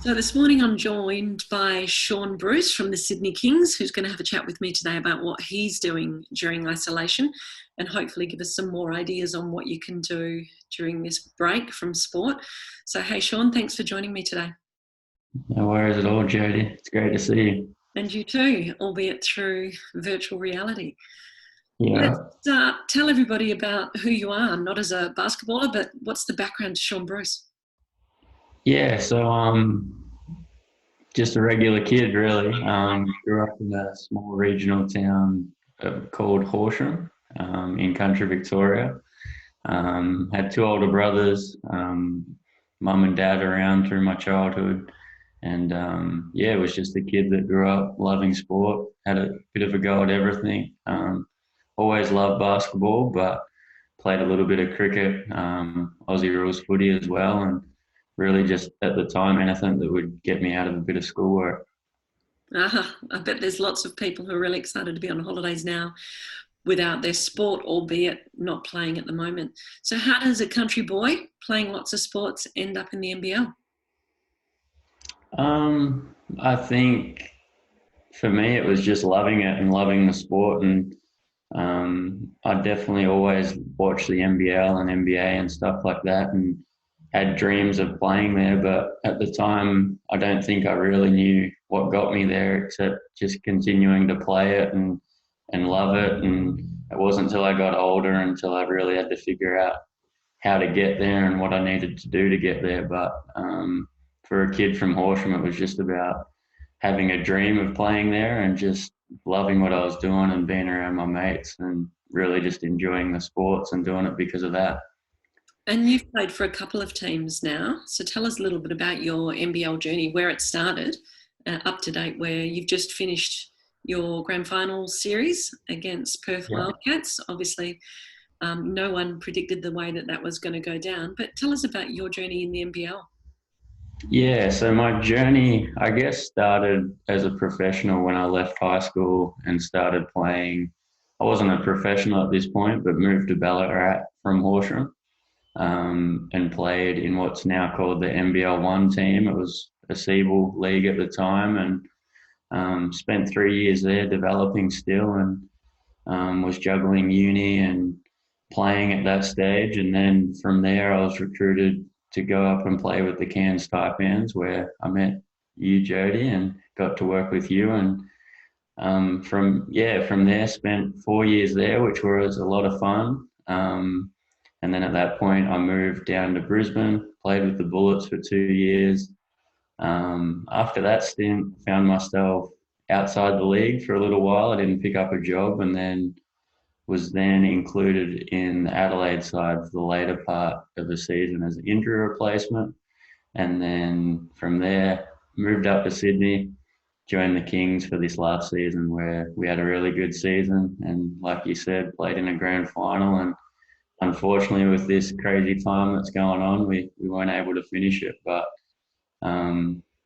So this morning I'm joined by Shaun Bruce from the Sydney Kings, who's going to have a chat with me today about what he's doing during isolation and hopefully give us some more ideas on what you can do during this break from sport. So, hey, Shaun, thanks for joining me today. No worries at all, Jody. It's great to see you. And you too, albeit through virtual reality. Let's Yeah. tell everybody about who you are, not as a basketballer, but what's the background to Shaun Bruce? Yeah, just a regular kid really. Grew up in a small regional town called Horsham in country Victoria. Had two older brothers, mum and dad around through my childhood. And yeah, was just a kid that grew up loving sport, had a bit of a go at everything. Always loved basketball, but played a little bit of cricket, Aussie rules footy as well, and really just at the time anything that would get me out of a bit of schoolwork. I bet there's lots of people who are really excited to be on holidays now without their sport, albeit not playing at the moment. So, how does a country boy playing lots of sports end up in the NBL? I think for me it was just loving it and loving the sport, and I definitely always watched the NBL and NBA and stuff like that, and had dreams of playing there. But at the time, I don't think I really knew what got me there, except just continuing to play it and love it. And it wasn't until I got older until I really had to figure out how to get there and what I needed to do to get there. But for a kid from Horsham, it was just about having a dream of playing there and just loving what I was doing and being around my mates and really just enjoying the sports and doing it because of that. And you've played for a couple of teams now. So, tell us a little bit about your NBL journey, where it started, up to date, where you've just finished your grand final series against Perth Yeah. Wildcats. Obviously, no one predicted the way that that was going to go down. But tell us about your journey in the NBL. Yeah, so my journey, I guess, started as a professional when I left high school and started playing. I wasn't a professional at this point, but moved to Ballarat from Horsham and played in what's now called the NBL One team. It was a Siebel league at the time, and spent 3 years there developing still, and was juggling uni and playing at that stage. And then from there, I was recruited to go up and play with the Cairns Taipans, where I met you, Jody, and got to work with you. And from there, spent 4 years there, which was a lot of fun. And then at that point, I moved down to Brisbane, played with the Bullets for 2 years. After that stint, found myself outside the league for a little while. I didn't pick up a job, and then was then included in the Adelaide side for the later part of the season as an injury replacement. And then from there, moved up to Sydney, joined the Kings for this last season where we had a really good season. And like you said, played in a grand final. And unfortunately, with this crazy time that's going on, we weren't able to finish it. But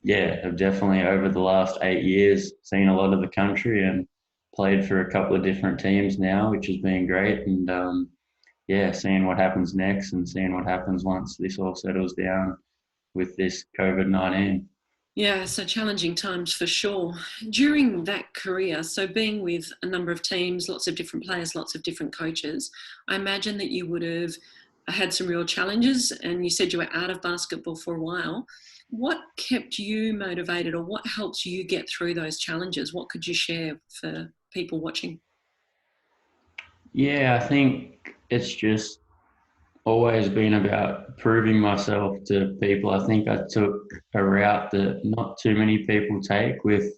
yeah, I've definitely over the last 8 years seen a lot of the country and played for a couple of different teams now, which has been great. And yeah, seeing what happens next and seeing what happens once this all settles down with this COVID-19. Yeah, so challenging times for sure. During that career, so being with a number of teams, lots of different players, lots of different coaches, I imagine that you would have had some real challenges, and you said you were out of basketball for a while. What kept you motivated, or what helped you get through those challenges? What could you share for people watching? Yeah, I think it's just always been about proving myself to people. I think I took a route that not too many people take with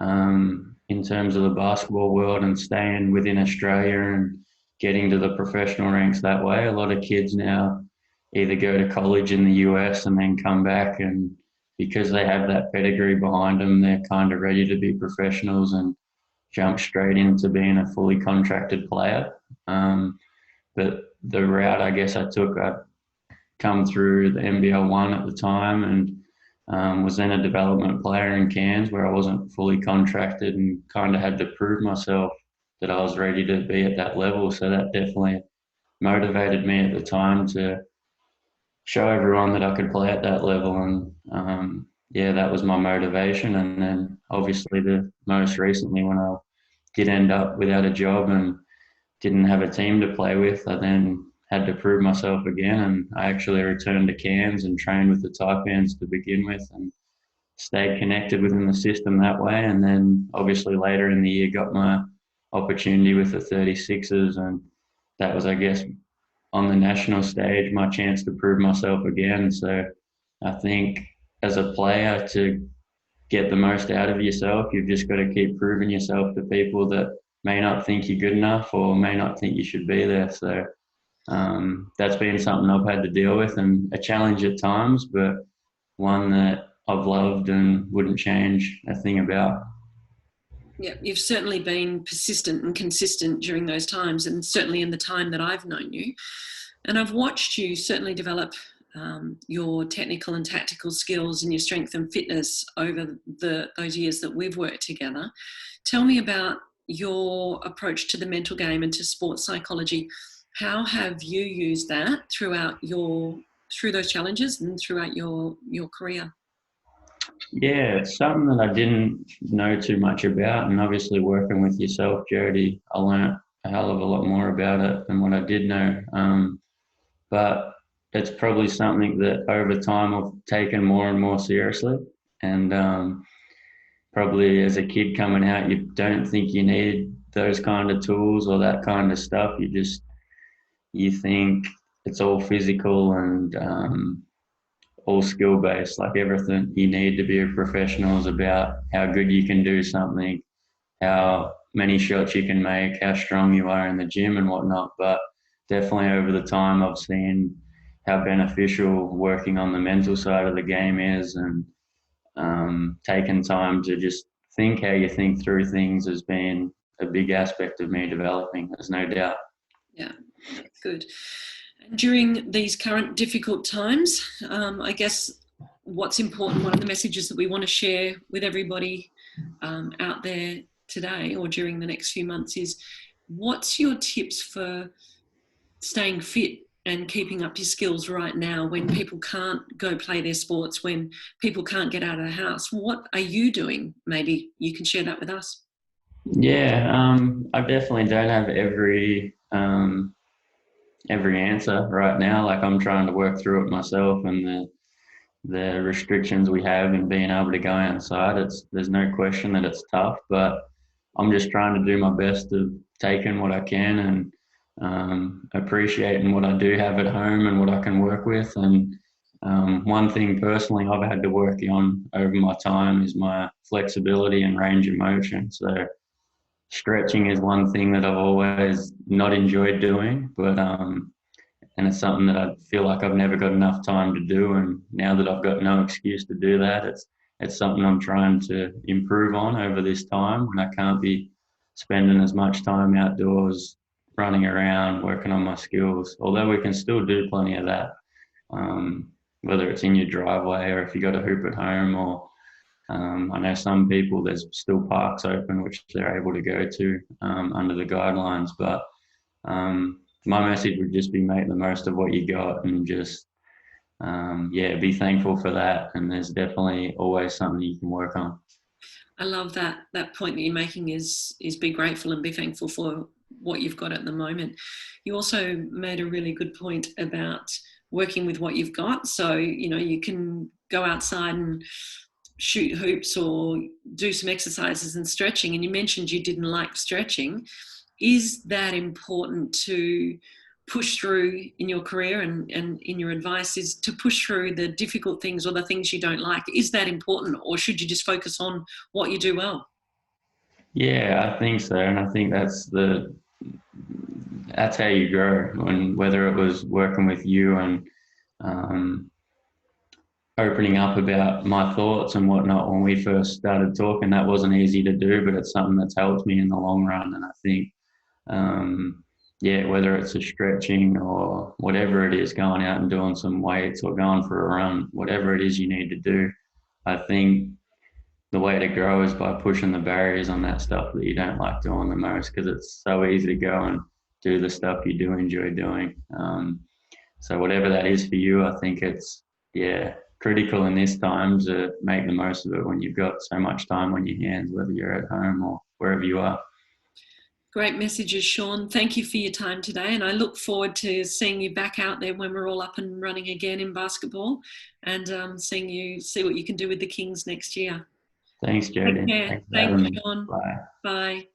in terms of the basketball world and staying within Australia and getting to the professional ranks that way. A lot of kids now either go to college in the US and then come back, and because they have that pedigree behind them, they're kind of ready to be professionals and jump straight into being a fully contracted player. But the route I guess I took, I'd come through the NBL one at the time, and was then a development player in Cairns where I wasn't fully contracted and kind of had to prove myself that I was ready to be at that level. So that definitely motivated me at the time to show everyone that I could play at that level. And yeah, that was my motivation. And then obviously the most recently when I did end up without a job and didn't have a team to play with, I then had to prove myself again. And I actually returned to Cairns and trained with the Taipans to begin with and stayed connected within the system that way. And then obviously later in the year got my opportunity with the 36ers. And that was, I guess, on the national stage, my chance to prove myself again. So I think as a player, to get the most out of yourself, you've just got to keep proving yourself to people that may not think you're good enough or may not think you should be there. So that's been something I've had to deal with and a challenge at times, but one that I've loved and wouldn't change a thing about. Yeah, you've certainly been persistent and consistent during those times, and certainly in the time that I've known you. And I've watched you certainly develop your technical and tactical skills and your strength and fitness over those years that we've worked together. Tell me about your approach to the mental game and to sports psychology. How have you used that through those challenges and throughout your career? Yeah, it's something that I didn't know too much about. And obviously, working with yourself, Jody, I learnt a hell of a lot more about it than what I did know. But it's probably something that over time I've taken more and more seriously. And probably as a kid coming out, you don't think you need those kind of tools or that kind of stuff. You think it's all physical and all skill based. Like everything you need to be a professional is about how good you can do something, how many shots you can make, how strong you are in the gym and whatnot. But definitely over the time, I've seen how beneficial working on the mental side of the game is, and taking time to just think how you think through things has been a big aspect of me developing. There's no doubt. Yeah, good. During these current difficult times, I guess what's important, one of the messages that we want to share with everybody out there today or during the next few months is, what's your tips for staying fit and keeping up your skills right now when people can't go play their sports, when people can't get out of the house? What are you doing? Maybe you can share that with us. Yeah, I definitely don't have every answer right now. Like I'm trying to work through it myself, and the restrictions we have in being able to go outside. There's no question that it's tough, but I'm just trying to do my best of taking what I can and appreciating what I do have at home and what I can work with. And one thing personally I've had to work on over my time is my flexibility and range of motion. So stretching is one thing that I've always not enjoyed doing, but and it's something that I feel like I've never got enough time to do. And now that I've got no excuse to do that, it's something I'm trying to improve on over this time when I can't be spending as much time outdoors, running around, working on my skills. Although we can still do plenty of that, whether it's in your driveway or if you got a hoop at home, or I know some people there's still parks open which they're able to go to under the guidelines, but my message would just be make the most of what you got and just yeah, be thankful for that. And there's definitely always something you can work on. I love that point that you're making is be grateful and be thankful for what you've got at the moment. You also made a really good point about working with what you've got. So, you can go outside and shoot hoops or do some exercises and stretching. And you mentioned you didn't like stretching. Is that important to push through in your career, and in your advice is to push through the difficult things or the things you don't like? Is that important, or should you just focus on what you do well? Yeah, I think so, and I think that's how you grow. And whether it was working with you and um, opening up about my thoughts and whatnot when we first started talking, that wasn't easy to do, but it's something that's helped me in the long run. And I think yeah, whether it's a stretching or whatever it is, going out and doing some weights or going for a run, whatever it is you need to do, I think the way to grow is by pushing the barriers on that stuff that you don't like doing the most, because it's so easy to go and do the stuff you do enjoy doing. So whatever that is for you, I think it's, yeah, critical in this time to make the most of it when you've got so much time on your hands, whether you're at home or wherever you are. Great messages, Shaun. Thank you for your time today. And I look forward to seeing you back out there when we're all up and running again in basketball, and see what you can do with the Kings next year. Thanks, Take Jodie. care. Thanks for Thanks, having me. Shaun. Bye. Bye.